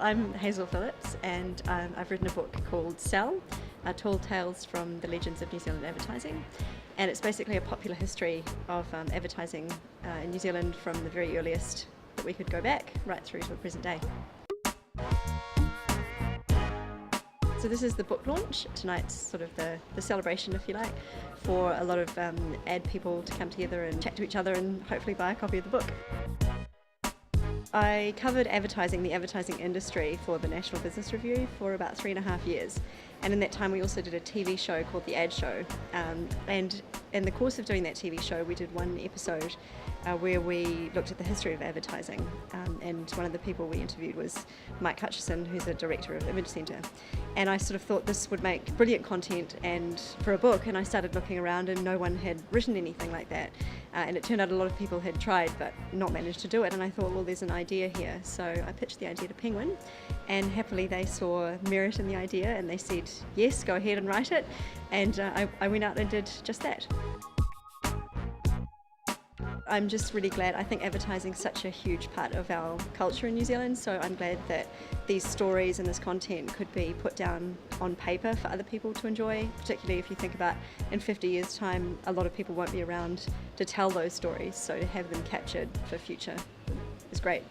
I'm Hazel Phillips, and I've written a book called Sell, Tall Tales from the Legends of New Zealand Advertising. And it's basically a popular history of advertising in New Zealand from the very earliest that we could go back right through to the present day. So this is the book launch. Tonight's sort of the celebration, if you like, for a lot of ad people to come together and chat to each other and hopefully buy a copy of the book. I covered the advertising industry for the National Business Review for about 3.5 years. And in that time we also did a TV show called The Ad Show. And in the course of doing that TV show we did one episode where we looked at the history of advertising. And one of the people we interviewed was Mike Hutchison, who's a director of Image Centre. And I sort of thought this would make brilliant content and for a book, and I started looking around and no one had written anything like that. And it turned out a lot of people had tried but not managed to do it, and I thought, well, there's an idea here. So I pitched the idea to Penguin, and happily they saw merit in the idea and they said, yes, go ahead and write it. And I went out and did just that. I'm just really glad. I think advertising is such a huge part of our culture in New Zealand, so I'm glad that these stories and this content could be put down on paper for other people to enjoy, particularly if you think about in 50 years' time, a lot of people won't be around to tell those stories, so to have them captured for future is great.